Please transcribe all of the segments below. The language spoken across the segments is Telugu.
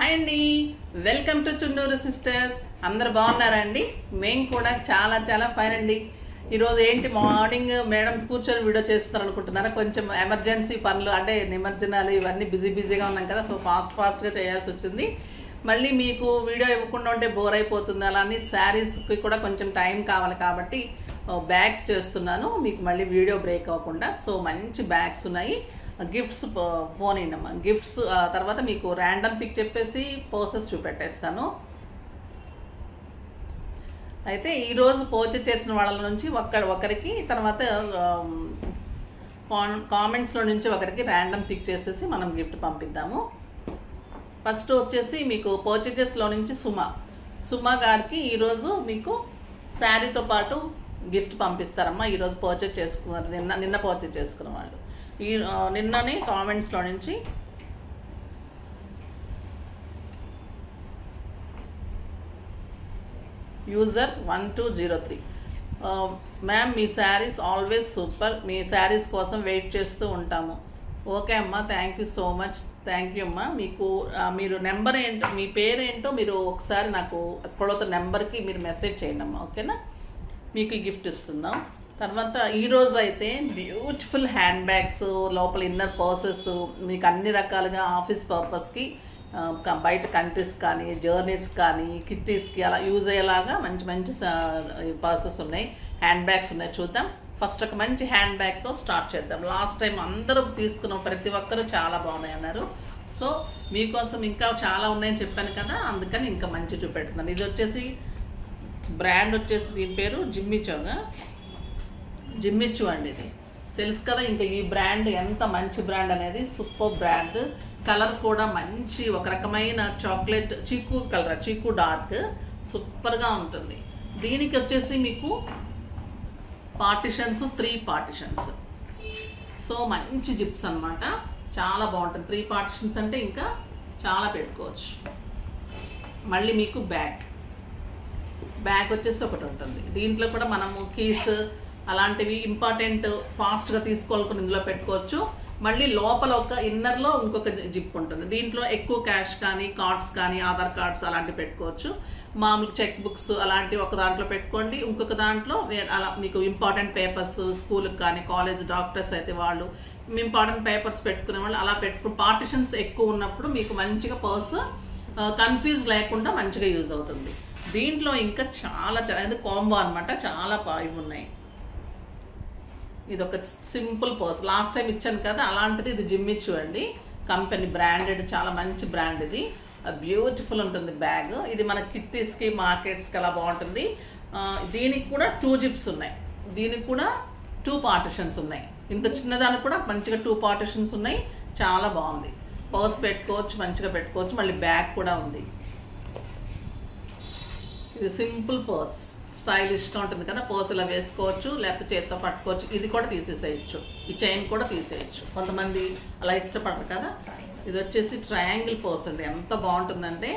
హాయ్ అండి, వెల్కమ్ టు చుండూరు సిస్టర్స్. అందరు బాగున్నారా అండి? మేము కూడా చాలా చాలా ఫైన్ అండి. ఈరోజు ఏంటి మార్నింగ్ మేడం కూర్చొని వీడియో చేస్తున్నారు అనుకుంటున్నారా? కొంచెం ఎమర్జెన్సీ పనులు అంటే నిమజ్జనాలు ఇవన్నీ బిజీగా ఉన్నాం కదా, సో ఫాస్ట్గా చేయాల్సి వచ్చింది. మళ్ళీ మీకు వీడియో ఇవ్వకుండా ఉంటే బోర్ అయిపోతుంది. అలానే శారీస్కి కూడా కొంచెం టైం కావాలి కాబట్టి బ్యాగ్స్ చేస్తున్నాను మీకు మళ్ళీ వీడియో బ్రేక్ అవ్వకుండా. సో మంచి బ్యాగ్స్ ఉన్నాయి. గిఫ్ట్స్ ఫోన్ అమ్మా, గిఫ్ట్స్ తర్వాత మీకు ర్యాండమ్ పిక్ చెప్పేసి పర్సెస్ చూపెట్టేస్తాను. అయితే ఈరోజు పర్చేజ్ చేసిన వాళ్ళ నుంచి ఒకరికి, తర్వాత కామెంట్స్లో నుంచి ఒకరికి ర్యాండమ్ పిక్ చేసేసి మనం గిఫ్ట్ పంపిద్దాము. ఫస్ట్ వచ్చేసి మీకు పర్చేజెస్లో నుంచి సుమా గారికి ఈరోజు మీకు శారీతో పాటు గిఫ్ట్ పంపిస్తారమ్మా. ఈరోజు పర్చేజ్ చేసుకున్నారు, నిన్న పర్చేజ్ చేసుకున్న వాళ్ళు. నిన్ననే కామెంట్స్లో నుంచి యూజర్ 1203 మ్యామ్ మీ శారీస్ ఆల్వేస్ సూపర్, మీ శారీస్ కోసం వెయిట్ చేస్తూ ఉంటాము. ఓకే అమ్మా, thank you so much. Thank you అమ్మా. మీరు నెంబర్ ఏంటో, మీ పేరు ఏంటో మీరు ఒకసారి నాకు స్కూల్ నెంబర్కి మీరు మెసేజ్ చేయండి అమ్మా, ఓకేనా? మీకు ఈ గిఫ్ట్ ఇస్తున్నాం. తర్వాత ఈరోజు అయితే బ్యూటిఫుల్ హ్యాండ్ బ్యాగ్స్, లోపల ఇన్నర్ పర్సెస్ మీకు అన్ని రకాలుగా ఆఫీస్ పర్పస్కి, బయట కంట్రీస్ కానీ, జర్నీస్ కానీ, కిట్టీస్కి అలా యూజ్ అయ్యేలాగా మంచి మంచి పర్సెస్ ఉన్నాయి, హ్యాండ్ బ్యాగ్స్ ఉన్నాయి. చూద్దాం. ఫస్ట్ ఒక మంచి హ్యాండ్ బ్యాగ్తో స్టార్ట్ చేద్దాం. లాస్ట్ టైం అందరూ తీసుకున్నాం, ప్రతి ఒక్కరూ చాలా బాగున్నాయి అన్నారు. సో మీకోసం ఇంకా చాలా ఉన్నాయని చెప్పాను కదా, అందుకని ఇంకా మంచి చూపెడుతున్నాను. ఇది వచ్చేసి బ్రాండ్ వచ్చేసి దీని పేరు జిమ్మిచ్చు అండి. ఇది తెలుసు కదా, ఇంకా ఈ బ్రాండ్ ఎంత మంచి బ్రాండ్ అనేది, సూపర్ బ్రాండ్. కలర్ కూడా మంచి ఒక రకమైన చాక్లెట్ చీకు డార్క్, సూపర్గా ఉంటుంది. దీనికి వచ్చేసి మీకు పార్టిషన్స్ 3 పార్టిషన్స్. సో మంచి జిప్స్ అన్నమాట, చాలా బాగుంటుంది. 3 పార్టిషన్స్ అంటే ఇంకా చాలా పెట్టుకోవచ్చు. మళ్ళీ మీకు బ్యాగ్ వచ్చేసి ఒకటి ఉంటుంది. దీంట్లో కూడా మనము కీస్ అలాంటివి ఇంపార్టెంట్ ఫాస్ట్గా తీసుకోవాలనుకుని ఇందులో పెట్టుకోవచ్చు. మళ్ళీ లోపల ఒక ఇన్నర్లో ఇంకొక జిప్ ఉంటుంది. దీంట్లో ఎక్కువ క్యాష్ కానీ, కార్డ్స్ కానీ, ఆధార్ కార్డ్స్ అలాంటివి పెట్టుకోవచ్చు. మామూలు చెక్ బుక్స్ అలాంటివి ఒక దాంట్లో పెట్టుకోండి. ఇంకొక దాంట్లో అలా మీకు ఇంపార్టెంట్ పేపర్స్, స్కూల్కి కానీ, కాలేజ్ డాక్టర్స్ అయితే వాళ్ళు ఇంపార్టెంట్ పేపర్స్ పెట్టుకునే వాళ్ళు అలా పెట్టుకుని, పార్టిషన్స్ ఎక్కువ ఉన్నప్పుడు మీకు మంచిగా పర్స్ కన్ఫ్యూజ్ లేకుండా మంచిగా యూజ్ అవుతుంది. దీంట్లో ఇంకా చాలా ఇది కాంబో అనమాట, చాలా ఇవి ఉన్నాయి. ఇది ఒక సింపుల్ పర్స్, లాస్ట్ టైం ఇచ్చాను కదా అలాంటిది. ఇది జిమ్మిచ్చు అండి, కంపెనీ బ్రాండెడ్, చాలా మంచి బ్రాండ్. ఇది బ్యూటిఫుల్ ఉంటుంది బ్యాగ్. ఇది మన కిట్టీస్కి, మార్కెట్స్కి అలా బాగుంటుంది. దీనికి కూడా 2 జిప్స్ ఉన్నాయి. దీనికి కూడా 2 పార్టిషన్స్ ఉన్నాయి. ఇంత చిన్నదానికి కూడా మంచిగా 2 పార్టిషన్స్ ఉన్నాయి. చాలా బాగుంది. పర్స్ పెట్టుకోవచ్చు, మంచిగా పెట్టుకోవచ్చు. మళ్ళీ బ్యాగ్ కూడా ఉంది. ఇది సింపుల్ పర్స్, స్టైలిష్గా ఉంటుంది కదా. పర్స్ ఇలా వేసుకోవచ్చు, లేకపోతే చేతితో పట్టుకోవచ్చు. ఇది కూడా తీసేసేయచ్చు, ఈ చైన్ కూడా తీసేయచ్చు. కొంతమంది అలా ఇష్టపడరు కదా. ఇది వచ్చేసి ట్రయాంగిల్ పర్స్ అండి, ఎంత బాగుంటుందంటే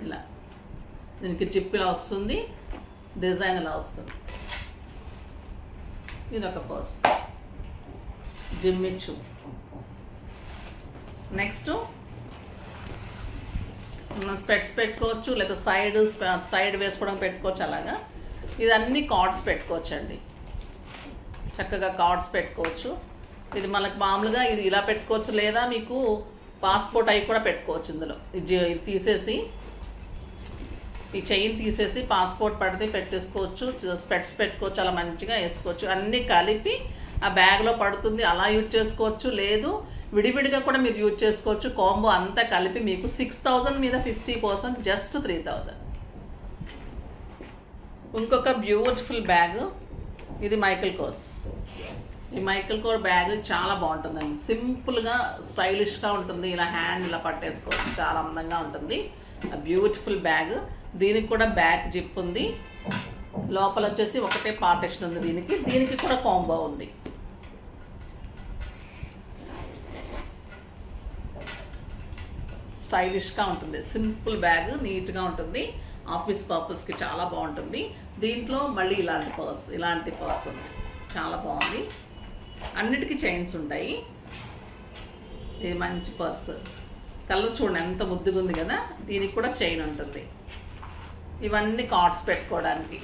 ఇలా దీనికి జిప్ ఇలా వస్తుంది, డిజైన్ ఇలా వస్తుంది. ఇది ఒక పర్స్ జిమ్మిచ్చు. నెక్స్ట్ స్పెట్స్ పెట్టుకోవచ్చు, లేదా సైడ్ వేసుకోవడం పెట్టుకోవచ్చు. అలాగా ఇది అన్ని కార్డ్స్ పెట్టుకోవచ్చు అండి, చక్కగా కార్డ్స్ పెట్టుకోవచ్చు. ఇది మనకు మామూలుగా ఇది ఇలా పెట్టుకోవచ్చు, లేదా మీకు పాస్పోర్ట్ అవి కూడా పెట్టుకోవచ్చు. ఇందులో ఇది తీసేసి, ఈ చైన్ తీసేసి పాస్పోర్ట్ పడితే పెట్టేసుకోవచ్చు. స్పెట్స్ పెట్టుకోవచ్చు, అలా మంచిగా వేసుకోవచ్చు. అన్నీ కలిపి ఆ బ్యాగ్లో పడుతుంది, అలా యూజ్ చేసుకోవచ్చు. లేదు విడివిడిగా కూడా మీరు యూజ్ చేసుకోవచ్చు. కాంబో అంతా కలిపి మీకు 6000 మీద 50%, జస్ట్ 3000. ఇంకొక బ్యూటిఫుల్ బ్యాగ్, ఇది మైకల్ కోర్స్. ఈ మైకల్ కోర్ బ్యాగ్ చాలా బాగుంటుందండి, సింపుల్గా స్టైలిష్గా ఉంటుంది. ఇలా హ్యాండ్ ఇలా పట్టేసుకోవచ్చు, చాలా అందంగా ఉంటుంది. Beautiful bag. దీనికి కూడా బ్యాక్ జిప్ ఉంది. లోపల వచ్చేసి ఒకటే పార్టిషన్ ఉంది. దీనికి కూడా కాంబో ఉంది. స్టైలిష్గా ఉంటుంది, సింపుల్ బ్యాగ్, నీట్గా ఉంటుంది. ఆఫీస్ పర్పస్కి చాలా బాగుంటుంది. దీంట్లో మళ్ళీ ఇలాంటి పర్స్ ఉంది, చాలా బాగుంది. అన్నిటికీ చైన్స్ ఉంటాయి. ఇది మంచి పర్స్, కలర్ చూడండి ఎంత ముద్దుగా ఉంది కదా. దీనికి కూడా చైన్ ఉంటుంది. ఇవన్నీ కార్డ్స్ పెట్టుకోవడానికి.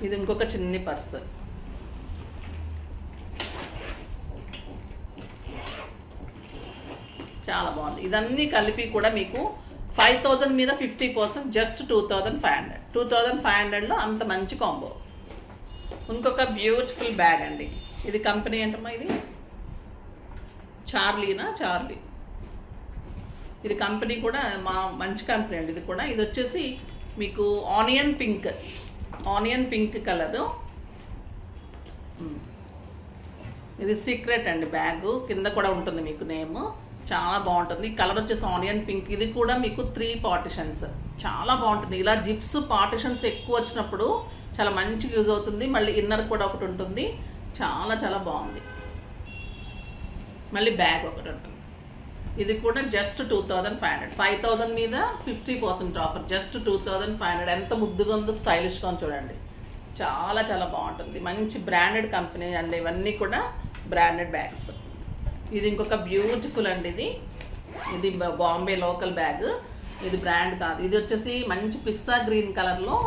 ఇది ఇంకొక చిన్ని పర్స్. చాలా బాగుంది. ఇదన్నీ కలిపి కూడా మీకు 5000 మీద 50% జస్ట్ 2500. 2500లో అంత మంచి కాంబో. ఇంకొక బ్యూటిఫుల్ బ్యాగ్ అండి. ఇది కంపెనీ ఏంటమ్మా? ఇది చార్లీ. ఇది కంపెనీ కూడా మంచి కంపెనీ అండి. ఇది కూడా ఇది వచ్చేసి మీకు ఆనియన్ పింక్ కలరు. ఇది సీక్రెట్ అండి బ్యాగ్. కింద కూడా ఉంటుంది మీకు నేమ్. చాలా బాగుంటుంది. కలర్ వచ్చేసి ఆనియన్ పింక్. ఇది కూడా మీకు 3 పార్టిషన్స్. చాలా బాగుంటుంది. ఇలా జిప్స్ పార్టిషన్స్ ఎక్కువ వచ్చినప్పుడు చాలా మంచిగా యూజ్ అవుతుంది. మళ్ళీ ఇన్నర్ కూడా ఒకటి ఉంటుంది. చాలా చాలా బాగుంది. మళ్ళీ బ్యాగ్ ఒకటి ఉంటుంది. ఇది కూడా జస్ట్ 2500. 5000 మీద 50% ఆఫర్. జస్ట్ 2500. ఎంత ముద్దుగా ఉందో, స్టైలిష్గా ఉంది చూడండి. చాలా చాలా బాగుంటుంది. మంచి బ్రాండెడ్ కంపెనీ అండి. ఇవన్నీ కూడా బ్రాండెడ్ బ్యాగ్స్. ఇది ఇంకొక బ్యూటిఫుల్ అండి. ఇది బాంబే లోకల్ బ్యాగ్. ఇది బ్రాండ్ కాదు. ఇది వచ్చేసి మంచి పిస్తా గ్రీన్ కలర్లో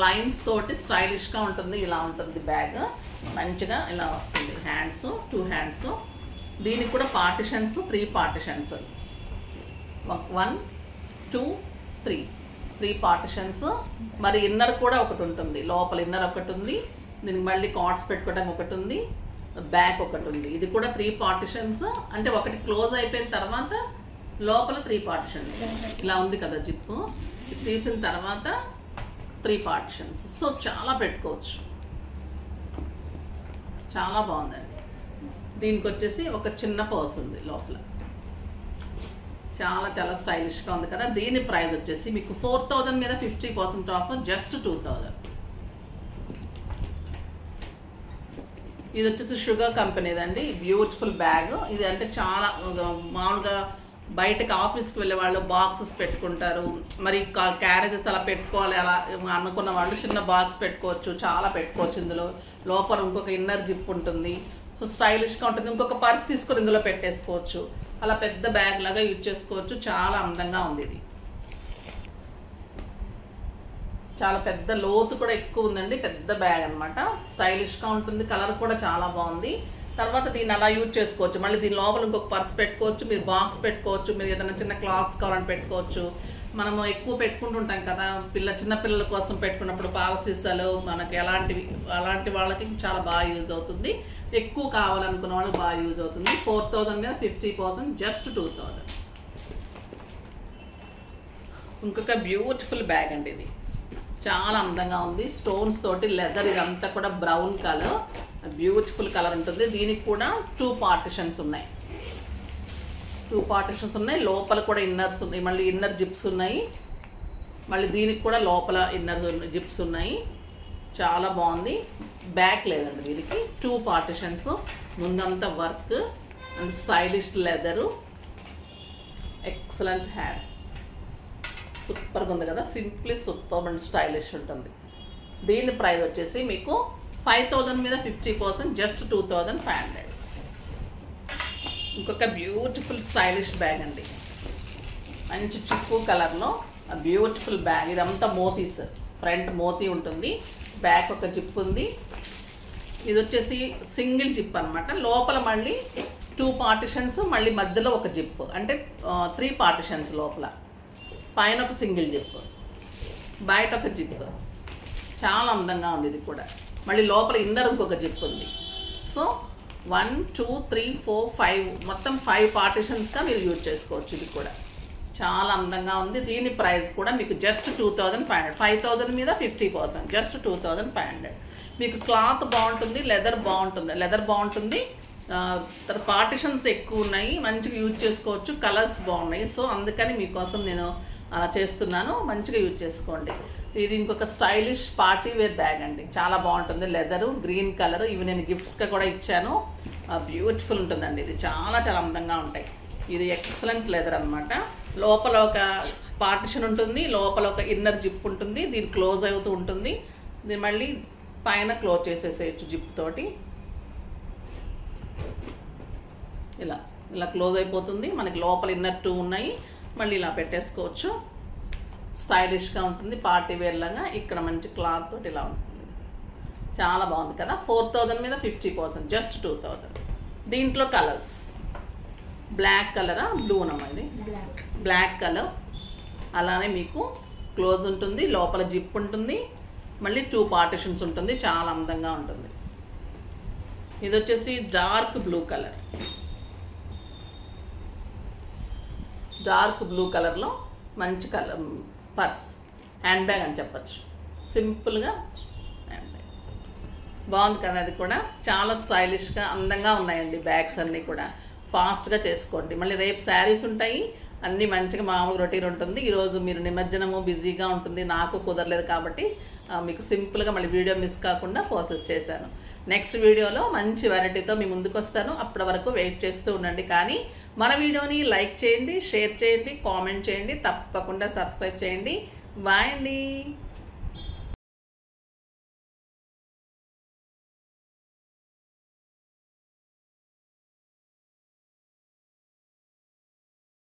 లైన్స్ తోటి స్టైలిష్గా ఉంటుంది. ఇలా ఉంటుంది బ్యాగ్. మంచిగా ఇలా వస్తుంది. Hands 2 hands. దీనికి కూడా పార్టిషన్స్ 3 పార్టిషన్స్. 1 2 3 పార్టిషన్స్. మరి ఇన్నర్ కూడా ఒకటి ఉంటుంది. లోపల ఇన్నర్ ఒకటి ఉంది. దీనికి మళ్ళీ కార్డ్స్ పెట్టుకోవడానికి ఒకటి ఉంది. బ్యాక్ ఒకటి ఉంది. ఇది కూడా 3 పార్టిషన్స్. అంటే ఒకటి క్లోజ్ అయిపోయిన తర్వాత లోపల 3 పార్టిషన్స్. ఇలా ఉంది కదా జిప్పు. తీసిన తర్వాత 3 పార్టిషన్స్. సో చాలా పెట్టుకోవచ్చు. చాలా బాగుందండి. దీనికి వచ్చేసి ఒక చిన్న పర్స్ ఉంది లోపల. చాలా చాలా స్టైలిష్గా ఉంది కదా. దీని ప్రైస్ వచ్చేసి మీకు 4000 మీద 50% ఆఫర్. జస్ట్ 2000. ఇది వచ్చేసి షుగర్ కంపెనీదండి. Beautiful bag. ఇది అంటే చాలా మామూలుగా బయటకు ఆఫీస్కి వెళ్ళే వాళ్ళు బాక్సెస్ పెట్టుకుంటారు. మరి క్యారేజెస్ అలా పెట్టుకోవాలి అలా అనుకున్న వాళ్ళు చిన్న బాక్స్ పెట్టుకోవచ్చు. చాలా పెట్టుకోవచ్చు. ఇందులో లోపల ఇంకొక ఇన్నర్ జిప్ ఉంటుంది. సో స్టైలిష్గా ఉంటుంది. ఇంకొక పర్స్ తీసుకొని ఇందులో పెట్టేసుకోవచ్చు. అలా పెద్ద బ్యాగ్ లాగా యూజ్ చేసుకోవచ్చు. చాలా అందంగా ఉంది. ఇది చాలా పెద్ద లోతు కూడా ఎక్కువ ఉందండి. పెద్ద బ్యాగ్ అనమాట. స్టైలిష్గా ఉంటుంది. కలర్ కూడా చాలా బాగుంది. తర్వాత దీన్ని అలా యూజ్ చేసుకోవచ్చు. మళ్ళీ దీని లోపల ఇంకొక పర్స్ పెట్టుకోవచ్చు. మీరు బాక్స్ పెట్టుకోవచ్చు. మీరు ఏదైనా చిన్న క్లాత్స్ కావాలని పెట్టుకోవచ్చు. మనము ఎక్కువ పెట్టుకుంటుంటాం కదా చిన్న పిల్లల కోసం పెట్టుకున్నప్పుడు పాల సీసాలు మనకి అలాంటి వాళ్ళకి చాలా బాగా యూజ్ అవుతుంది. ఎక్కువ కావాలనుకున్న వాళ్ళకి బాగా యూజ్ అవుతుంది. 4000 మీద 50% జస్ట్ 2000. ఇంకొక బ్యూటిఫుల్ బ్యాగ్ అండి. ఇది చాలా అందంగా ఉంది. స్టోన్స్ తోటి లెదర్. ఇదంతా కూడా బ్రౌన్ కలర్. బ్యూటిఫుల్ కలర్ ఉంటుంది. దీనికి కూడా 2 పార్టిషన్స్ ఉన్నాయి. 2 పార్టిషన్స్ ఉన్నాయి. లోపల కూడా ఇన్నర్స్ ఉన్నాయి. మళ్ళీ ఇన్నర్ జిప్స్ ఉన్నాయి. మళ్ళీ దీనికి కూడా లోపల ఇన్నర్ జిప్స్ ఉన్నాయి. చాలా బాగుంది. బ్యాక్ లేదండి దీనికి. 2 పార్టిషన్స్. ముందంతా work and stylish leather. Excellent hands. సూపర్గా ఉంది కదా. సింప్లీ సూపర్ అండ్ స్టైలిష్ ఉంటుంది. దీని ప్రైస్ వచ్చేసి మీకు 5000 మీద 50% జస్ట్ 2500. ఇంకొక బ్యూటిఫుల్ స్టైలిష్ బ్యాగ్ అండి. మంచి చిక్కు కలర్లో బ్యూటిఫుల్ బ్యాగ్. ఇదంతా మోతీస్. ఫ్రంట్ మోతీ ఉంటుంది. బ్యాక్ ఒక జిప్ ఉంది. ఇది వచ్చేసి సింగిల్ జిప్ అనమాట. లోపల మళ్ళీ 2 పార్టిషన్స్. మళ్ళీ మధ్యలో ఒక జిప్. అంటే 3 పార్టిషన్స్. లోపల పైన ఒక సింగిల్ జిప్, బయట ఒక జిప్. చాలా అందంగా ఉంది. ఇది కూడా మళ్ళీ లోపల ఇన్నర్ ఇంకొక జిప్ ఉంది. సో 1 2 3 4 5 మొత్తం 5 పార్టిషన్స్గా మీరు యూజ్ చేసుకోవచ్చు. ఇది కూడా చాలా అందంగా ఉంది. దీని ప్రైస్ కూడా మీకు జస్ట్ 2500. 5000 మీద 50% జస్ట్ 2500. మీకు క్లాత్ బాగుంటుంది. లెదర్ బాగుంటుంది. పార్టిషన్స్ ఎక్కువ ఉన్నాయి. మంచిగా యూజ్ చేసుకోవచ్చు. కలర్స్ బాగున్నాయి. సో అందుకని మీకోసం నేను అలా చేస్తున్నాను. మంచిగా యూజ్ చేసుకోండి. ఇది ఇంకొక స్టైలిష్ పార్టీ వేర్ బ్యాగ్ అండి. చాలా బాగుంటుంది. Leather green colour. ఇవి నేను గిఫ్ట్స్గా కూడా ఇచ్చాను. బ్యూటిఫుల్ ఉంటుందండి. ఇది చాలా చాలా అందంగా ఉంటాయి. ఇది ఎక్సలెంట్ లెదర్ అనమాట. లోపల ఒక పార్టిషన్ ఉంటుంది. లోపల ఒక ఇన్నర్ జిప్ ఉంటుంది. దీన్ని క్లోజ్ అవుతూ ఉంటుంది. దీన్ని మళ్ళీ పైన క్లోజ్ చేసేసేయచ్చు జిప్ తోటి. ఇలా ఇలా క్లోజ్ అయిపోతుంది. మనకి లోపల ఇన్నర్ 2 ఉన్నాయి. మళ్ళీ ఇలా పెట్టేసుకోవచ్చు. స్టైలిష్గా ఉంటుంది, పార్టీ వేర్ లాగా. ఇక్కడ మంచి క్లాత్ తోటి ఇలా ఉంటుంది. చాలా బాగుంది కదా. 4000 మీద 50%, జస్ట్ 2000. దీంట్లో కలర్స్ బ్లాక్ కలరా బ్లూ నమ్మా, ఇది బ్లాక్ కలర్. అలానే మీకు క్లోజ్ ఉంటుంది, లోపల జిప్ ఉంటుంది, మళ్ళీ 2 పార్టిషన్స్ ఉంటుంది. చాలా అందంగా ఉంటుంది. ఇది వచ్చేసి dark blue colour. Dark blue కలర్లో మంచి కలర్ పర్స్, హ్యాండ్ బ్యాగ్ అని చెప్పచ్చు. సింపుల్గా హ్యాండ్ బ్యాగ్ బాగుంది కదా. అది కూడా చాలా స్టైలిష్గా అందంగా ఉన్నాయండి బ్యాగ్స్ అన్నీ కూడా. ఫాస్ట్గా చేసుకోండి. మళ్ళీ రేపు శారీస్ ఉంటాయి, అన్నీ మంచిగా మామూలు రొటీన్ ఉంటుంది. ఈరోజు మీరు నిమజ్జనము బిజీగా ఉంటుంది, నాకు కుదరలేదు కాబట్టి మీకు సింపుల్గా మళ్ళీ వీడియో మిస్ కాకుండా ప్రాసెస్ చేశాను. నెక్స్ట్ వీడియోలో మంచి వెరైటీతో మీ ముందుకు వస్తాను. అప్పటి వరకు వెయిట్ చేస్తూ ఉండండి. కానీ మన వీడియోని లైక్ చేయండి, షేర్ చేయండి, కామెంట్ చేయండి, తప్పకుండా సబ్స్క్రైబ్ చేయండి. బాయ్ అండి.